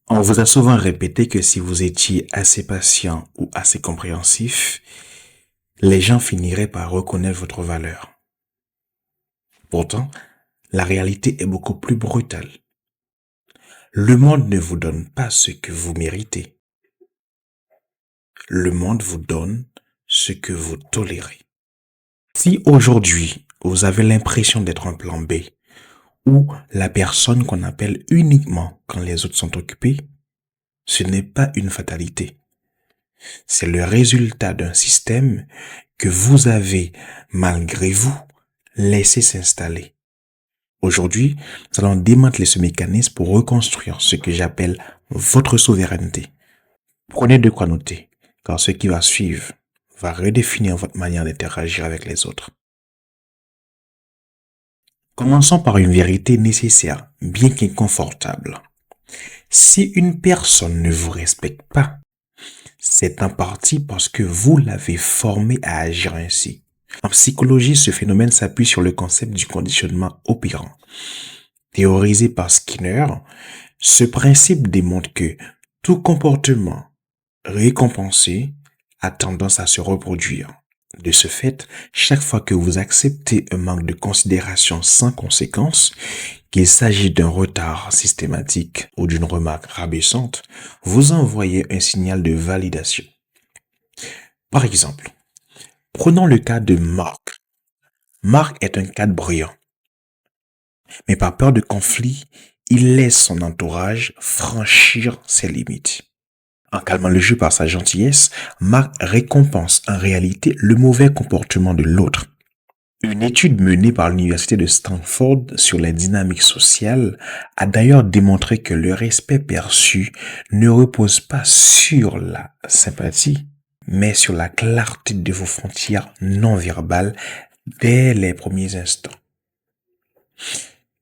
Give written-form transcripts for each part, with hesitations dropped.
On vous a souvent répété que si vous étiez assez patient ou assez compréhensif, les gens finiraient par reconnaître votre valeur. Pourtant, la réalité est beaucoup plus brutale. Le monde ne vous donne pas ce que vous méritez. Le monde vous donne ce que vous tolérez. Si aujourd'hui, vous avez l'impression d'être un plan B, ou la personne qu'on appelle uniquement quand les autres sont occupés, ce n'est pas une fatalité. C'est le résultat d'un système que vous avez, malgré vous, laissé s'installer. Aujourd'hui, nous allons démanteler ce mécanisme pour reconstruire ce que j'appelle votre souveraineté. Prenez de quoi noter, car ce qui va suivre va redéfinir votre manière d'interagir avec les autres. Commençons par une vérité nécessaire, bien qu'inconfortable. Si une personne ne vous respecte pas, c'est en partie parce que vous l'avez formé à agir ainsi. En psychologie, ce phénomène s'appuie sur le concept du conditionnement opérant. Théorisé par Skinner, ce principe démontre que tout comportement récompensé a tendance à se reproduire. De ce fait, chaque fois que vous acceptez un manque de considération sans conséquence, qu'il s'agit d'un retard systématique ou d'une remarque rabaissante, vous envoyez un signal de validation. Par exemple, prenons le cas de Marc. Marc est un cadre brillant, mais par peur de conflit, il laisse son entourage franchir ses limites. En calmant le jeu par sa gentillesse, Marc récompense en réalité le mauvais comportement de l'autre. Une étude menée par l'université de Stanford sur les dynamiques sociales a d'ailleurs démontré que le respect perçu ne repose pas sur la sympathie, mais sur la clarté de vos frontières non verbales dès les premiers instants.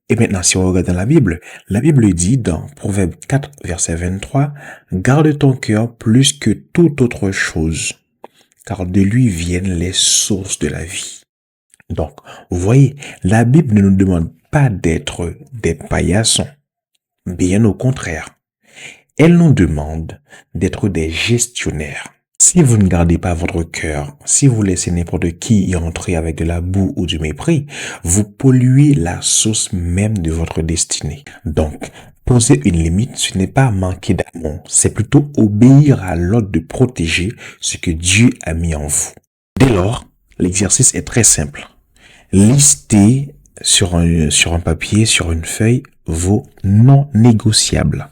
Et maintenant, si on regarde dans la Bible dit dans Proverbe 4, verset 23, « Garde ton cœur plus que toute autre chose, car de lui viennent les sources de la vie. » Donc, vous voyez, la Bible ne nous demande pas d'être des paillassons. Bien au contraire. Elle nous demande d'être des gestionnaires. Si vous ne gardez pas votre cœur, si vous laissez n'importe qui y entrer avec de la boue ou du mépris, vous polluez la source même de votre destinée. Donc, poser une limite, ce n'est pas manquer d'amour, c'est plutôt obéir à l'ordre de protéger ce que Dieu a mis en vous. Dès lors, l'exercice est très simple. Listez sur un papier, sur une feuille, vos non négociables.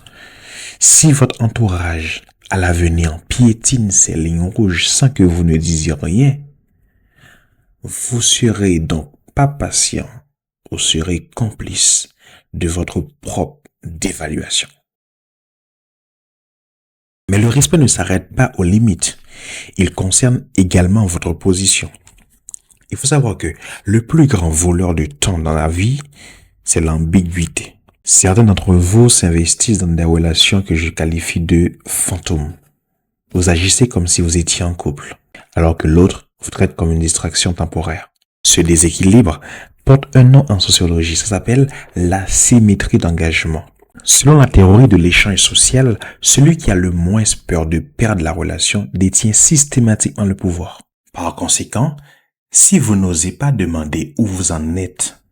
Si votre entourage à l'avenir piétine ces lignes rouges sans que vous ne disiez rien, vous serez donc pas patient, vous serez complice de votre propre dévaluation. Mais le respect ne s'arrête pas aux limites, il concerne également votre position. Il faut savoir que le plus grand voleur de temps dans la vie, c'est l'ambiguïté. Certains d'entre vous s'investissent dans des relations que je qualifie de fantômes. Vous agissez comme si vous étiez en couple, alors que l'autre vous traite comme une distraction temporaire. Ce déséquilibre porte un nom en sociologie, ça s'appelle l'asymétrie d'engagement. Selon la théorie de l'échange social, celui qui a le moins peur de perdre la relation détient systématiquement le pouvoir. Par conséquent, si vous n'osez pas demander où vous en êtes,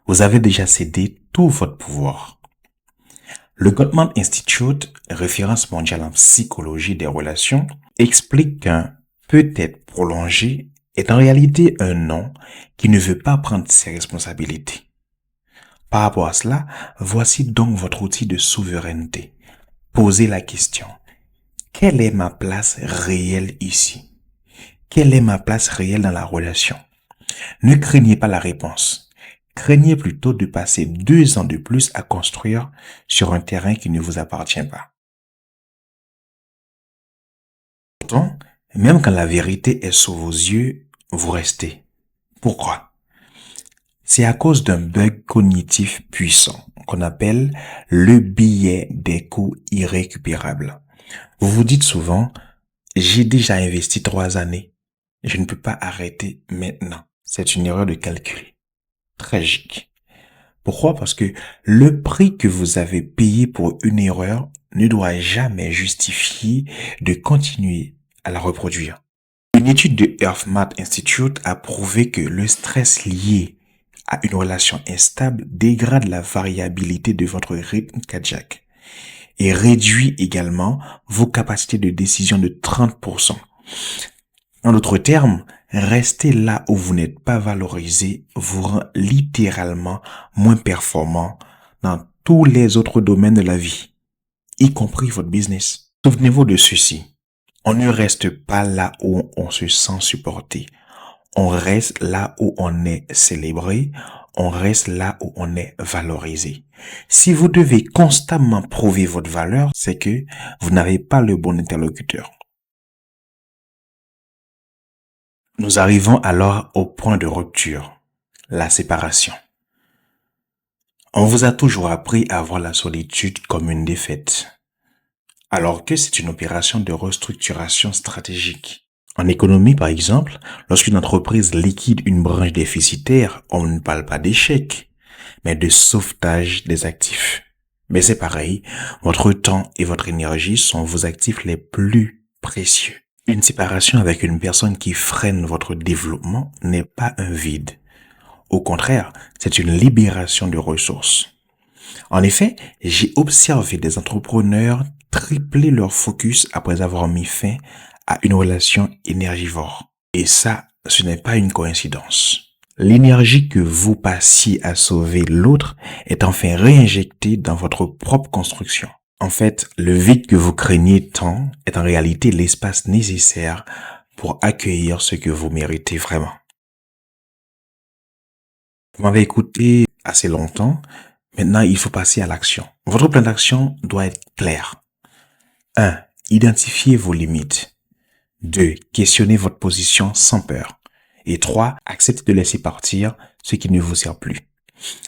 vous avez déjà cédé tout votre pouvoir. Le Gottman Institute, référence mondiale en psychologie des relations, explique qu'un peut-être prolongé est en réalité un non qui ne veut pas prendre ses responsabilités. Par rapport à cela, voici donc votre outil de souveraineté. Posez la question, quelle est ma place réelle ici? Quelle est ma place réelle dans la relation? Ne craignez pas la réponse. Craignez plutôt de passer 2 ans de plus à construire sur un terrain qui ne vous appartient pas. Pourtant, même quand la vérité est sous vos yeux, vous restez. Pourquoi? C'est à cause d'un bug cognitif puissant qu'on appelle le biais des coûts irrécupérables. Vous vous dites souvent, j'ai déjà investi 3 années. Je ne peux pas arrêter maintenant. C'est une erreur de calcul. Tragique. Pourquoi? Parce que le prix que vous avez payé pour une erreur ne doit jamais justifier de continuer à la reproduire. Une étude de HearthMath Institute a prouvé que le stress lié à une relation instable dégrade la variabilité de votre rythme cardiaque et réduit également vos capacités de décision de 30%. En d'autres termes, rester là où vous n'êtes pas valorisé vous rend littéralement moins performant dans tous les autres domaines de la vie, y compris votre business. Souvenez-vous de ceci. On ne reste pas là où on se sent supporté. On reste là où on est célébré. On reste là où on est valorisé. Si vous devez constamment prouver votre valeur, c'est que vous n'avez pas le bon interlocuteur. Nous arrivons alors au point de rupture, la séparation. On vous a toujours appris à voir la solitude comme une défaite, alors que c'est une opération de restructuration stratégique. En économie, par exemple, lorsqu'une entreprise liquide une branche déficitaire, on ne parle pas d'échec, mais de sauvetage des actifs. Mais c'est pareil, votre temps et votre énergie sont vos actifs les plus précieux. Une séparation avec une personne qui freine votre développement n'est pas un vide. Au contraire, c'est une libération de ressources. En effet, j'ai observé des entrepreneurs tripler leur focus après avoir mis fin à une relation énergivore. Et ça, ce n'est pas une coïncidence. L'énergie que vous passiez à sauver l'autre est enfin réinjectée dans votre propre construction. En fait, le vide que vous craignez tant est en réalité l'espace nécessaire pour accueillir ce que vous méritez vraiment. Vous m'avez écouté assez longtemps. Maintenant, il faut passer à l'action. Votre plan d'action doit être clair. 1. Identifiez vos limites. 2. Questionnez votre position sans peur. Et 3. Acceptez de laisser partir ce qui ne vous sert plus.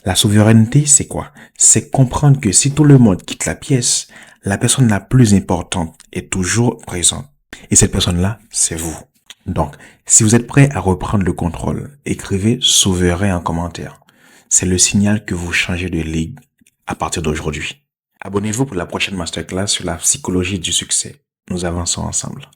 La souveraineté, c'est quoi? C'est comprendre que si tout le monde quitte la pièce, la personne la plus importante est toujours présente. Et cette personne-là, c'est vous. Donc, si vous êtes prêt à reprendre le contrôle, écrivez souverain en commentaire. C'est le signal que vous changez de ligue à partir d'aujourd'hui. Abonnez-vous pour la prochaine masterclass sur la psychologie du succès. Nous avançons ensemble.